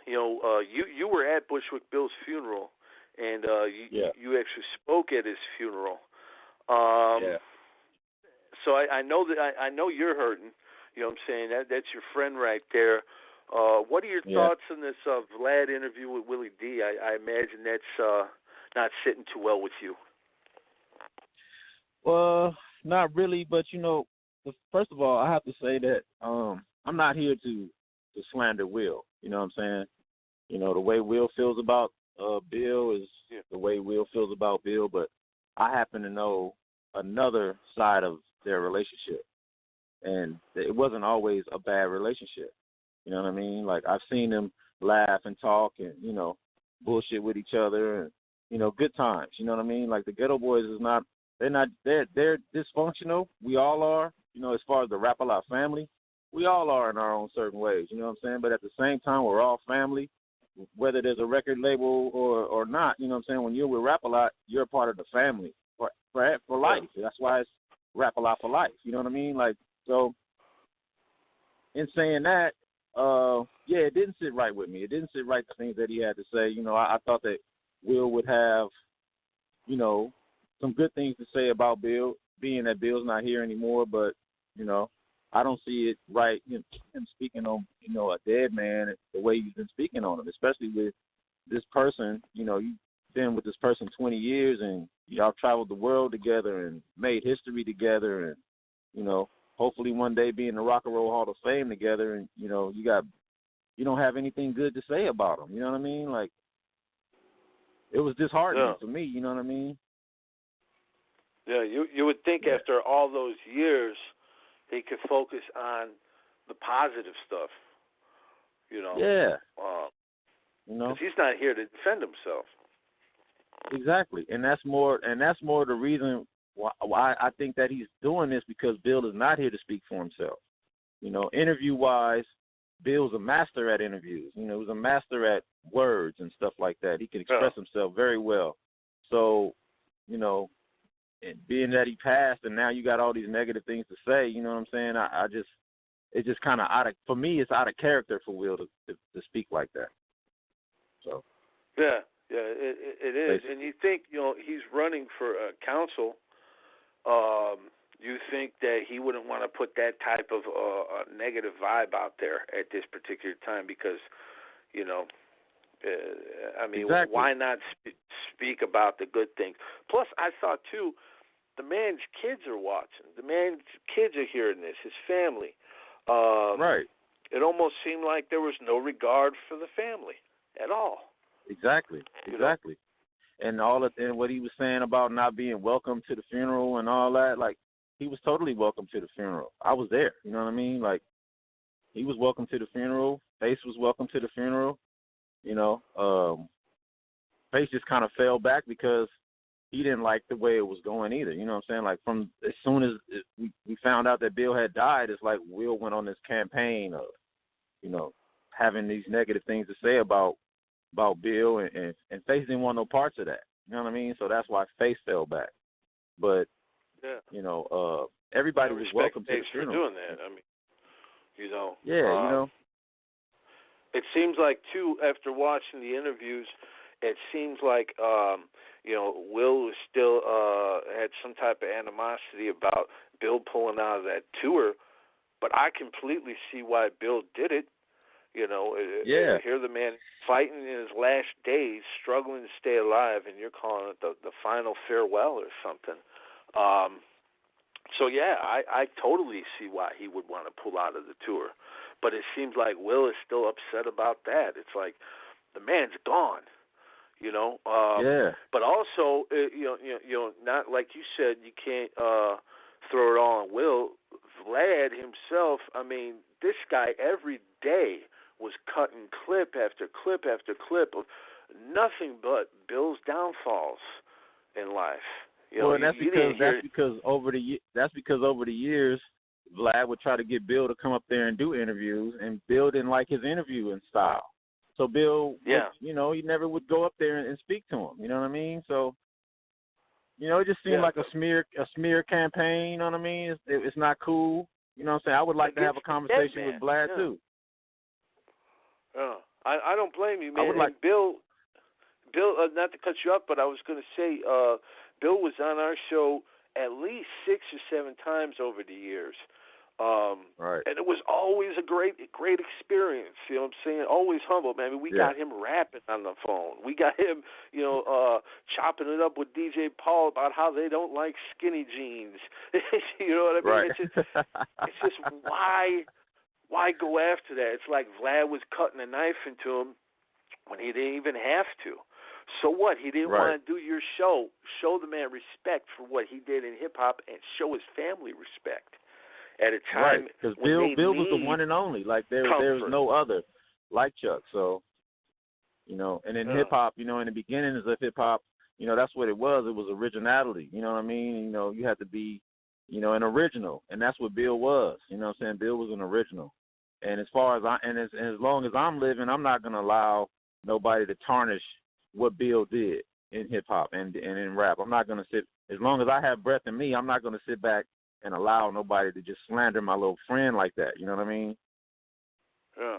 you were at Bushwick Bill's funeral, and you actually spoke at his funeral. So I know that I know you're hurting. You know what I'm saying? That's your friend right there. What are your thoughts on this Vlad interview with Willie-D? I imagine that's not sitting too well with you. Well, not really, but first of all, I have to say that I'm not here to slander Will. You know what I'm saying? The way Will feels about Bill is the way Will feels about Bill, but I happen to know another side of their relationship, and it wasn't always a bad relationship. You know what I mean? Like, I've seen them laugh and talk and, bullshit with each other and, good times. You know what I mean? Like, the Ghetto Boys they're dysfunctional. We all are, as far as the Rap-A-Lot family. We all are in our own certain ways, you know what I'm saying? But at the same time, we're all family, whether there's a record label or not. You know what I'm saying? When you're with Rap-A-Lot, you're a part of the family for life. That's why it's Rap-A-Lot for life. You know what I mean? Like, so in saying that, it didn't sit right with me. It didn't sit right, the things that he had to say. I thought that Will would have, some good things to say about Bill, being that Bill's not here anymore. But, I don't see it right, him speaking on, a dead man the way he's been speaking on him, especially with this person. You've been with this person 20 years and y'all traveled the world together and made history together and, hopefully one day be in the Rock and Roll Hall of Fame together, and you don't have anything good to say about him. You know what I mean? Like, it was disheartening for me. You know what I mean? Yeah, you would think after all those years they could focus on the positive stuff. Yeah. Because he's not here to defend himself. Exactly, and that's more the reason why I think that he's doing this, because Bill is not here to speak for himself. Interview-wise, Bill's a master at interviews. He's a master at words and stuff like that. He can express himself very well. So, and being that he passed and now you got all these negative things to say, you know what I'm saying? It's just kind of for me, it's out of character for Will to speak like that. So. Yeah, it is. And you think, he's running for council. You think that he wouldn't want to put that type of negative vibe out there at this particular time because, exactly. Why not speak about the good things? Plus, I thought, too, the man's kids are watching. The man's kids are hearing this, his family. Right. It almost seemed like there was no regard for the family at all. Exactly. And and what he was saying about not being welcome to the funeral and all that, like, he was totally welcome to the funeral. I was there, you know what I mean? Like, he was welcome to the funeral. Face was welcome to the funeral. Face just kind of fell back because he didn't like the way it was going either. You know what I'm saying? Like, from as soon as we found out that Bill had died, it's like Will went on this campaign of, having these negative things to say about Bill, and Face didn't want no parts of that. You know what I mean? So that's why Face fell back. But, everybody was welcome to the funeral. For doing that. It seems like, too, after watching the interviews, it seems like, Will was still had some type of animosity about Bill pulling out of that tour, but I completely see why Bill did it. Here the man fighting in his last days, struggling to stay alive, and you're calling it the final farewell or something. I totally see why he would want to pull out of the tour. But it seems like Will is still upset about that. It's like the man's gone, But also, not like you said, you can't throw it all on Will. Vlad himself, this guy every day was cutting clip after clip after clip of nothing but Bill's downfalls in life. And that's because over the years, Vlad would try to get Bill to come up there and do interviews, and Bill didn't like his interviewing style. So Bill, he never would go up there and speak to him. You know what I mean? So, it just seemed like a smear campaign. You know what I mean? It's not cool. You know what I'm saying? I would like to have a conversation with Vlad too. I don't blame you, I man. would like. And Bill, not to cut you off, but I was going to say, Bill was on our show at least 6 or 7 times over the years. Right. And it was always a great experience. You know what I'm saying? Always humble, man. I mean, we got him rapping on the phone. We got him, chopping it up with DJ Paul about how they don't like skinny jeans. You know what I mean? Right. It's just why go after that? It's like Vlad was cutting a knife into him when he didn't even have to. So what? He didn't want to do your show. Show the man respect for what he did in hip hop and show his family respect. At a time, because Bill was the one and only. Like there's no other like Chuck. So, and in hip hop, in the beginnings of hip hop, that's what it was. It was originality. You know what I mean? You had to be, an original, and that's what Bill was. You know what I'm saying? Bill was an original. And as long as I'm living, I'm not gonna allow nobody to tarnish what Bill did in hip hop and in rap. I'm not gonna sit. As long as I have breath in me, I'm not gonna sit back and allow nobody to just slander my little friend like that. You know what I mean? Yeah.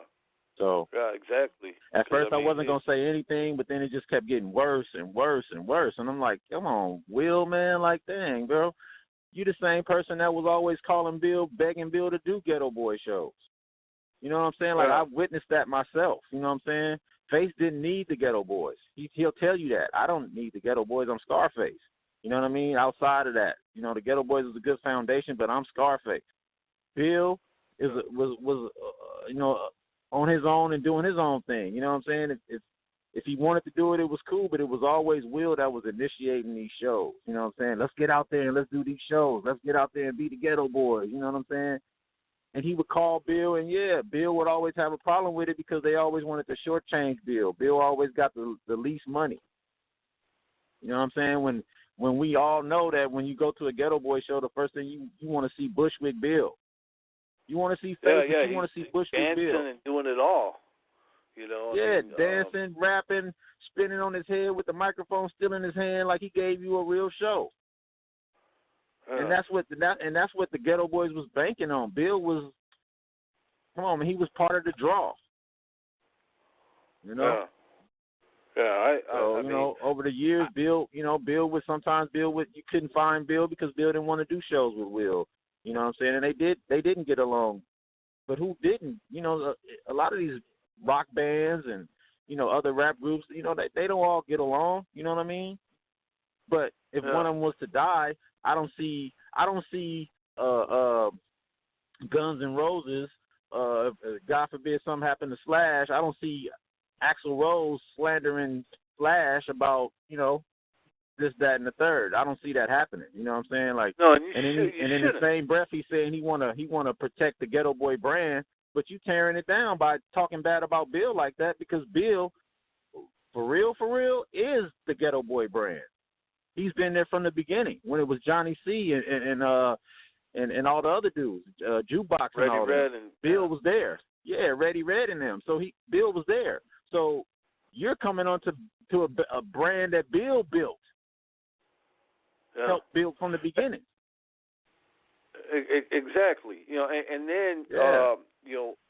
So. Yeah, exactly. At first, I wasn't gonna say anything, but then it just kept getting worse and worse and worse. And I'm like, come on, Will, man, like, dang, bro, you the same person that was always calling Bill, begging Bill to do Ghetto Boy shows. You know what I'm saying? Like, I witnessed that myself. You know what I'm saying? Face didn't need the Ghetto Boys. He'll tell you that. I don't need the Ghetto Boys. I'm Scarface. You know what I mean? Outside of that, the Ghetto Boys is a good foundation, but I'm Scarface. Bill was on his own and doing his own thing. You know what I'm saying? If he wanted to do it, it was cool, but it was always Will that was initiating these shows. You know what I'm saying? Let's get out there and let's do these shows. Let's get out there and be the Ghetto Boys. You know what I'm saying? And he would call Bill, and Bill would always have a problem with it because they always wanted to shortchange Bill. Bill always got the least money. You know what I'm saying? When we all know that when you go to a Ghetto Boy show, the first thing you want to see Bushwick Bill. You want to see Face, you want to see Bushwick Bill. Dancing and doing it all. Dancing, rapping, spinning on his head with the microphone still in his hand like he gave you a real show. And that's what the Ghetto Boys was banking on. Bill was, come on, man, he was part of the draw. I mean, over the years, Bill you couldn't find Bill because Bill didn't want to do shows with Will. You know what I'm saying? And they didn't get along. But who didn't? A lot of these rock bands and, other rap groups, they don't all get along. You know what I mean? But if one of them was to die, I don't see Guns N' Roses. If God forbid something happened to Slash, I don't see Axl Rose slandering Slash about this, that, and the third. I don't see that happening. You know what I'm saying? Like, no, in the same breath, he's saying he wanna protect the Ghetto Boy brand, but you tearing it down by talking bad about Bill like that because Bill, for real, is the Ghetto Boy brand. He's been there from the beginning when it was Johnny C and all the other dudes, Jukebox and all that. Bill was there. Yeah, Reddy Red and them. So Bill was there. So you're coming on to a brand that Bill built. Helped build from the beginning. Exactly. And then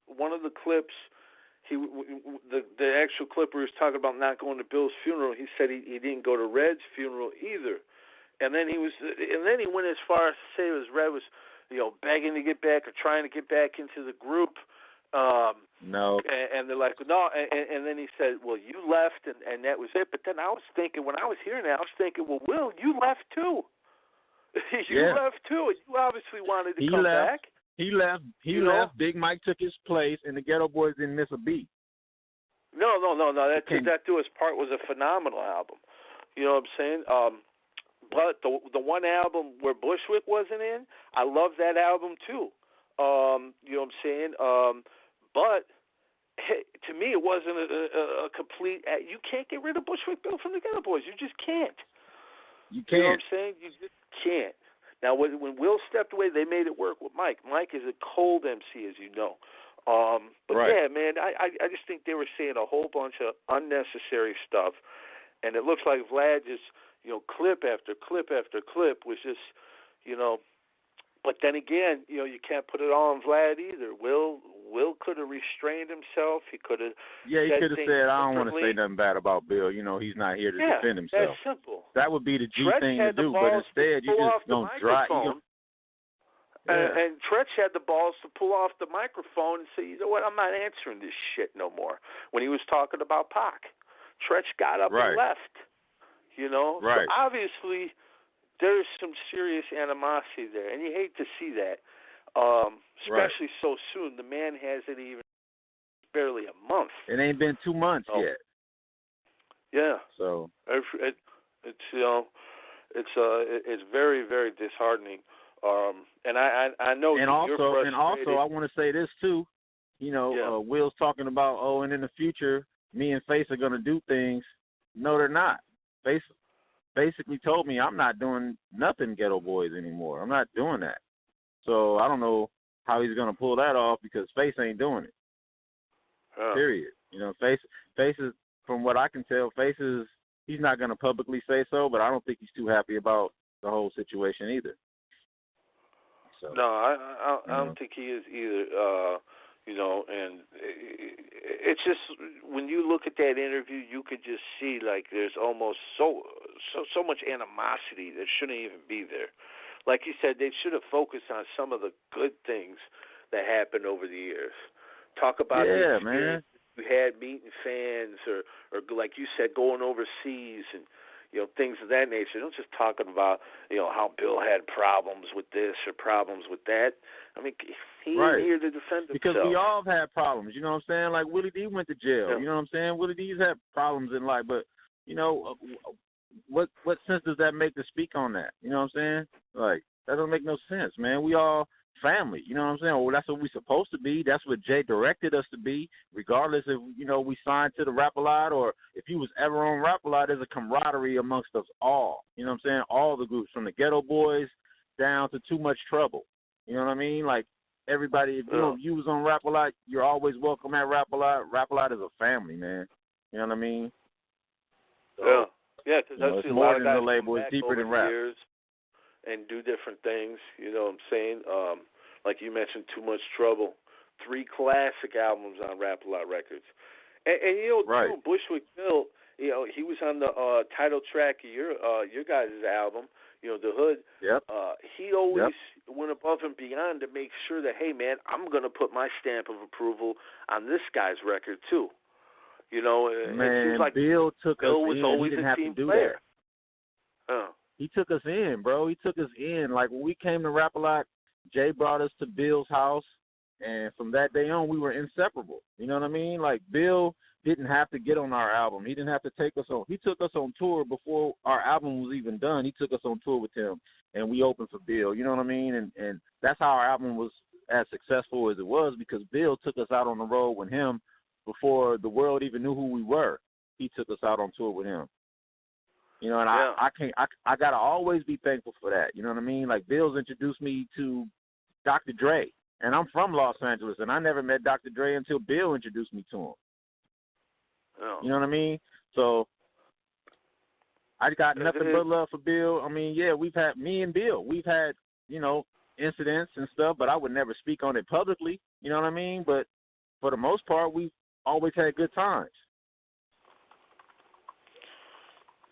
one of the clips, the actual clip where he was talking about not going to Bill's funeral, he said he didn't go to Red's funeral either. And then he went as far as to say it was Red was, begging to get back or trying to get back into the group. No. And they're like, no. And then he said, well, you left, and that was it. But then I was thinking, when I was hearing that, I was thinking, well, Will, you left too. Left too. And you obviously wanted to come back. He left. He left. Big Mike took his place, and the Ghetto Boys didn't miss a beat. No. That Do Us Part was a phenomenal album. You know what I'm saying? But the one album where Bushwick wasn't in, I love that album too. You know what I'm saying? But hey, to me, it wasn't a complete. You can't get rid of Bushwick Bill from the Ghetto Boys. You just can't. You can't. You know what I'm saying? You just can't. Now, when Will stepped away, they made it work with Mike. Mike is a cold MC, as you know. But yeah, man, I just think they were saying a whole bunch of unnecessary stuff, and it looks like Vlad just, clip after clip after clip was just, But then again, you can't put it all on Vlad either. Will Will could have restrained himself. He could have. Yeah, he could have said, "I don't want to say nothing bad about Bill. You know, he's not here to defend himself." That's simple. That would be the G Treach thing had to do, the but balls instead to you pull just off the gonna dry. And Treach had the balls to pull off the microphone and say, "You know what? I'm not answering this shit no more." When he was talking about Pac, Treach got up and left. You know, so obviously there's some serious animosity there, and you hate to see that, especially so soon. The man hasn't even barely a month. It ain't been 2 months yet. Yeah. So it's very, very disheartening. And I know. And also, I want to say this too. You know, Will's talking about, and in the future, me and Face are gonna do things. No, they're not. Face basically told me I'm not doing nothing Ghetto Boys anymore. I'm not doing that. So I don't know how he's gonna pull that off because Face ain't doing it. Period. You know, Face is, from what I can tell, he's not gonna publicly say so, but I don't think he's too happy about the whole situation either. So, no, I don't think he is either. You know, and it's just when you look at that interview, you could just see like there's almost so much animosity that shouldn't even be there. Like you said, they should have focused on some of the good things that happened over the years. Talk about the experience you had meeting fans, or like you said, going overseas and, you know, things of that nature. Don't just talking about, you know, how Bill had problems with this or problems with that. I mean, he ain't here to defend himself. Because we all have had problems, you know what I'm saying? Like Willie-D went to jail, you know what I'm saying? Willie-D's had problems in life, but, you know, what sense does that make to speak on that? You know what I'm saying? Like, that doesn't make no sense, man. We all family, you know what I'm saying? Well, that's what we're supposed to be. That's what Jay directed us to be, regardless if, you know, we signed to the Rap-A-Lot or if he was ever on Rap-A-Lot. There's a camaraderie amongst us all, you know what I'm saying? All the groups, from the Ghetto Boys down to Too Much Trouble, you know what I mean? Like, everybody, if you was on Rap-A-Lot, you're always welcome at Rap-A-Lot. Rap-A-Lot is a family, man. You know what I mean? So, yeah, because it's more than the label. It's deeper than rap. And do different things, you know what I'm saying? Like you mentioned, Too Much Trouble. 3 classic albums on Rap-A-Lot Records. And you know, too, Bushwick Bill, you know, he was on the title track of your guys' album, you know, The Hood. Yep. He always went above and beyond to make sure that, hey, man, I'm going to put my stamp of approval on this guy's record, too. You know, man, it seems like Bill took us was in. Always he didn't a have team to do player. that. He took us in, bro. He took us in. Like, when we came to Rap-A-Lot, Jay brought us to Bill's house, and from that day on, we were inseparable. You know what I mean? Like, Bill didn't have to get on our album. He didn't have to take us on. He took us on tour before our album was even done. He took us on tour with him, and we opened for Bill. You know what I mean? And that's how our album was as successful as it was, because Bill took us out on the road with him before the world even knew who we were. He took us out on tour with him. You know, and I gotta always be thankful for that. You know what I mean? Like, Bill's introduced me to Dr. Dre, and I'm from Los Angeles, and I never met Dr. Dre until Bill introduced me to him. You know what I mean? So I got nothing but love for Bill. I mean, yeah, me and Bill, we've had, you know, incidents and stuff, but I would never speak on it publicly. You know what I mean? But for the most part, we've always had good times.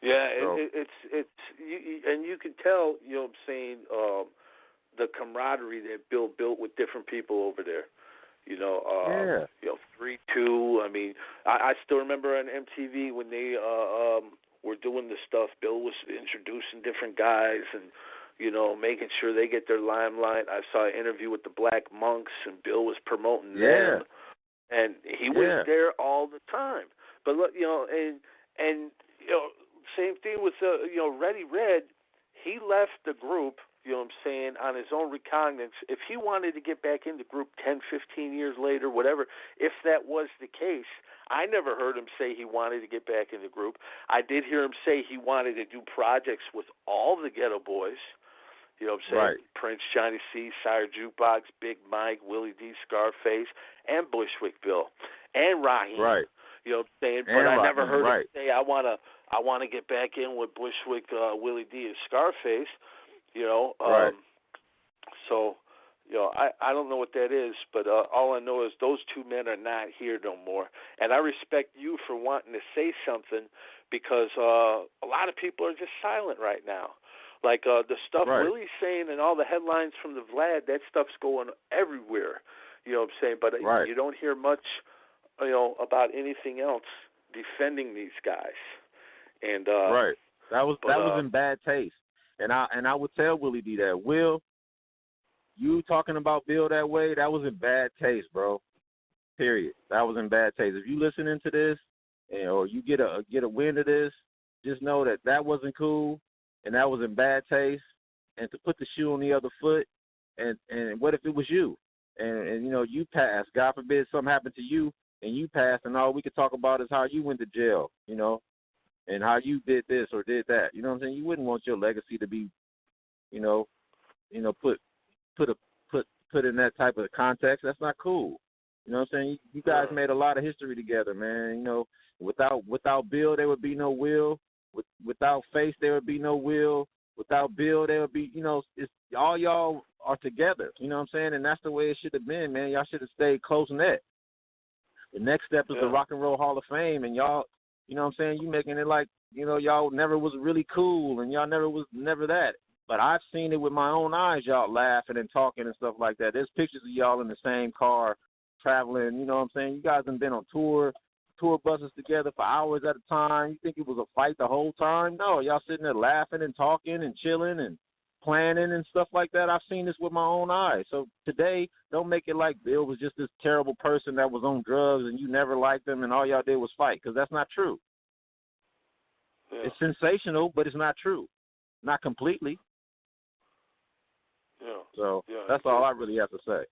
Yeah, it's and you can tell, you know what I'm saying, the camaraderie that Bill built with different people over there. You know, you know, 3-2. I mean, I still remember on MTV when they were doing this stuff. Bill was introducing different guys and, you know, making sure they get their limelight. I saw an interview with the Black Monks, and Bill was promoting them, and he was there all the time. But look, you know, and you know. Same thing with, you know, Ready Red. He left the group, you know what I'm saying, on his own recognizance. If he wanted to get back in the group 10, 15 years later, whatever, if that was the case, I never heard him say he wanted to get back in the group. I did hear him say he wanted to do projects with all the Ghetto Boys. You know what I'm saying? Prince, Johnny C, Sire Jukebox, Big Mike, Willie-D, Scarface, and Bushwick Bill, and Raheem. You know what I'm saying? But I never heard him say, I want to get back in with Bushwick, Willie-D, and Scarface. You know, so I don't know what that is, but all I know is those two men are not here no more. And I respect you for wanting to say something because a lot of people are just silent right now. Like the stuff Willie's saying and all the headlines from the Vlad, that stuff's going everywhere. You know what I'm saying? But you don't hear much, about anything else defending these guys. And that was in bad taste. And I would tell Willie-D that, Will, you talking about Bill that way, that was in bad taste, bro. Period. That was in bad taste. If you listening to this, or you get a wind of this, just know that wasn't cool, and that was in bad taste. And to put the shoe on the other foot, and what if it was you, and you passed? God forbid something happened to you, and you passed, and all we could talk about is how you went to jail, and how you did this or did that. You know what I'm saying? You wouldn't want your legacy to be, put in that type of context. That's not cool. You know what I'm saying? You guys made a lot of history together, man. Without Bill, there would be no Will. Without Face, there would be no Will. Without Bill, there would be, it's all y'all are together. You know what I'm saying? And that's the way it should have been, man. Y'all should have stayed close knit. The next step is the Rock and Roll Hall of Fame, and y'all, you know what I'm saying? You making it like, y'all never was really cool, and y'all never that. But I've seen it with my own eyes, y'all laughing and talking and stuff like that. There's pictures of y'all in the same car traveling, you know what I'm saying? You guys have been on tour buses together for hours at a time. You think it was a fight the whole time? No, y'all sitting there laughing and talking and chilling and planning and stuff like that. I've seen this with my own eyes. So today, don't make it like Bill was just this terrible person that was on drugs and you never liked him and all y'all did was fight, because that's not true. Yeah. It's sensational, but it's not true. Not completely. Yeah. So that's all I really have to say.